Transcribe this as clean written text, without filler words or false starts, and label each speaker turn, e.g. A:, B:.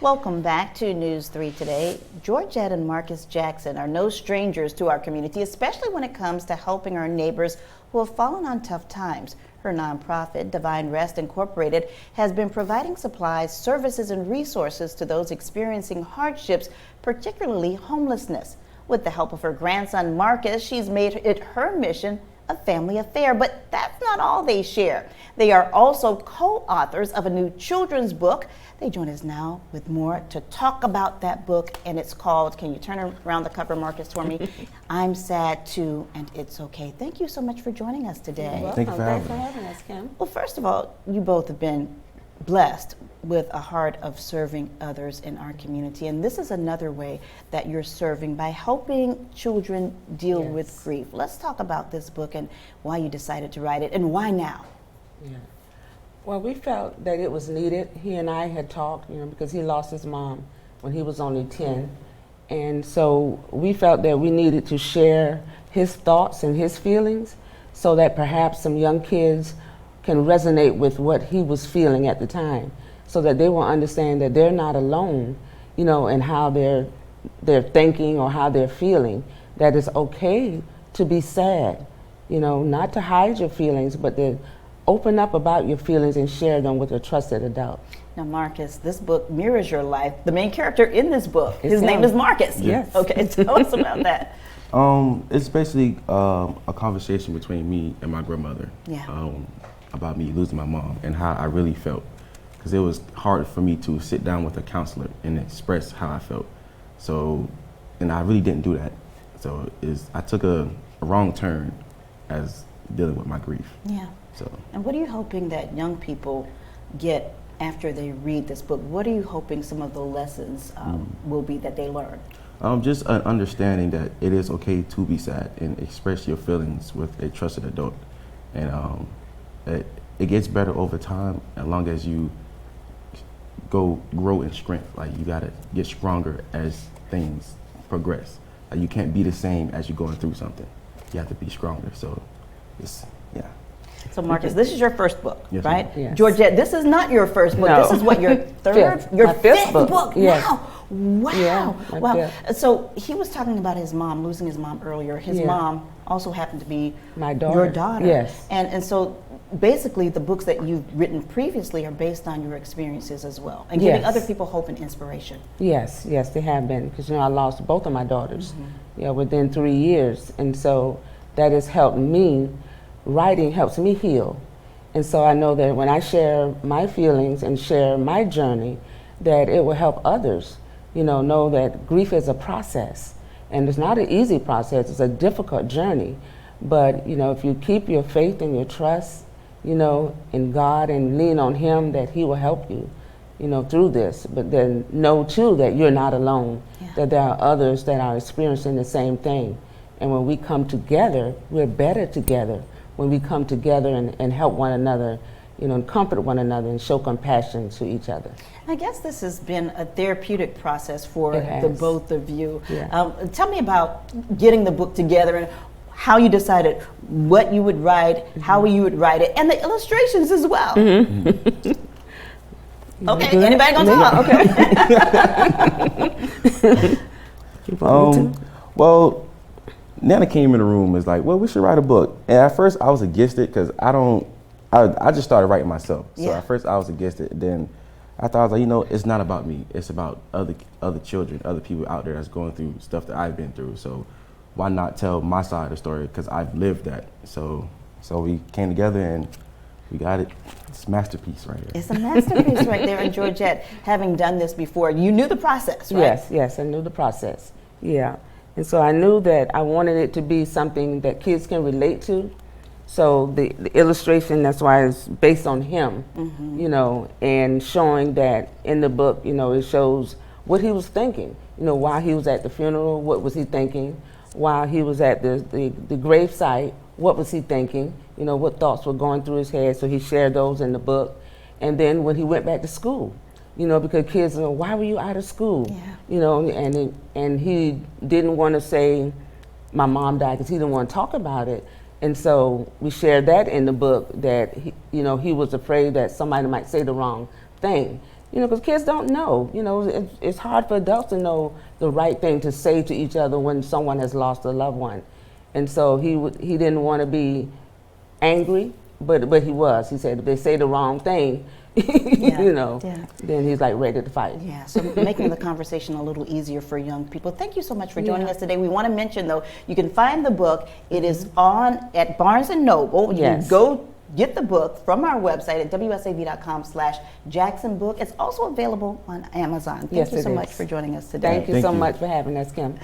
A: Welcome back to News 3 Today. Georgette and Marcus Jackson are no strangers to our community, especially when it comes to helping our neighbors who have fallen on tough times. Her nonprofit, Divine Rest Incorporated, has been providing supplies, services, and resources to those experiencing hardships, particularly homelessness. With the help of her grandson, Marcus, she's made it her mission a family affair, but that's not all they share. They are also co-authors of a new children's book. They join us now with more to talk about that book, and it's called, can you turn around the cover, Marcus, for me? I'm Sad Too, and It's Okay. Thank you so much for joining us today.
B: Thank you for
C: Thanks for having us, Kim.
A: Well, first of all, you both have been blessed with a heart of serving others in our community, and this is another way that you're serving by helping children deal with grief. Let's talk about this book and why you decided to write it, and why now?
C: Yeah. Well, we felt that it was needed. He and I had talked, because he lost his mom when he was only 10. And so we felt that we needed to share his thoughts and his feelings so that perhaps some young kids can resonate with what he was feeling at the time, so that they will understand that they're not alone, in how they're thinking or how they're feeling, that it's okay to be sad, not to hide your feelings, but to open up about your feelings and share them with a trusted adult.
A: Now, Marcus, this book mirrors your life. The main character in this book, his
C: him.
A: name is Marcus.
C: Yes.
A: Okay, tell us about that.
B: It's basically a conversation between me and my grandmother about me losing my mom and how I really felt. Because it was hard for me to sit down with a counselor and express how I felt. So, and I really didn't do that. So I took a wrong turn as dealing with my grief.
A: Yeah.
B: So.
A: And what are you hoping that young people get after they read this book? What are you hoping some of the lessons will be that they learn?
B: Just an understanding that it is okay to be sad and express your feelings with a trusted adult. And it gets better over time as long as you grow in strength. Like, you gotta get stronger as things progress. Like, you can't be the same as you're going through something. You have to be stronger. So yeah.
A: So Marcus, this is your first book,
B: Yes,
A: right?
C: Yes.
A: Georgette, this is not your first book.
C: No.
A: This is what, your third?
C: Fifth.
A: Your
C: My fifth book.
A: book.
C: Yes.
A: Wow.
C: Yeah, my
A: Wow.
C: fifth.
A: So he was talking about his mom, losing his mom earlier. His mom also happened to be
C: My daughter.
A: your daughter.
C: Yes.
A: And so basically the books that you've written previously are based on your experiences as well, and giving other people hope and inspiration.
C: Yes, they have been, because I lost both of my daughters, within 3 years, and so that has helped me. Writing helps me heal, and so I know that when I share my feelings and share my journey, that it will help others. Know that grief is a process, and it's not an easy process. It's a difficult journey, but if you keep your faith and your trust, in God and lean on Him, that He will help you. Through this, but then know too that you're not alone, that there are others that are experiencing the same thing. And when we come together, we're better together. When we come together and help one another, and comfort one another and show compassion to each other.
A: I guess this has been a therapeutic process for
C: It
A: the
C: has.
A: both of you.
C: Yeah.
A: Tell me about getting the book together and how you decided what you would write, how you would write it, and the illustrations as well. Okay, anybody gonna talk? Okay.
B: Well, Nana came in the room and was like, well, we should write a book. And at first I was against it because I just started writing myself. So at first I was against it. Then I thought, I was like, it's not about me. It's about other children, other people out there that's going through stuff that I've been through. So why not tell my side of the story? Because I've lived that. So we came together and we got it. It's a masterpiece right here.
A: It's a masterpiece right there. And Georgette, having done this before, you knew the process, right?
C: Yes, I knew the process. Yeah. And so I knew that I wanted it to be something that kids can relate to. So the illustration, that's why it's based on him, and showing that in the book, it shows what he was thinking, while he was at the funeral, what was he thinking? While he was at the grave site, what was he thinking? What thoughts were going through his head? So he shared those in the book. And then when he went back to school, because kids know, why were you out of school?
A: Yeah.
C: And he didn't want to say my mom died because he didn't want to talk about it. And so we shared that in the book, that he was afraid that somebody might say the wrong thing, You know, because kids don't know. You know, it's hard for adults to know the right thing to say to each other when someone has lost a loved one. And so he didn't want to be angry, but he was. He said if they say the wrong thing, you know, then he's like ready to fight.
A: Yeah, so making the conversation a little easier for young people. Thank you so much for joining us today. We want to mention, though, you can find the book. It is on at Barnes & Noble. You can go get the book from our website at wsav.com/Jackson Book. It's also available on Amazon. Thank you so much for joining us today.
C: Thank you so much for having us, Kim.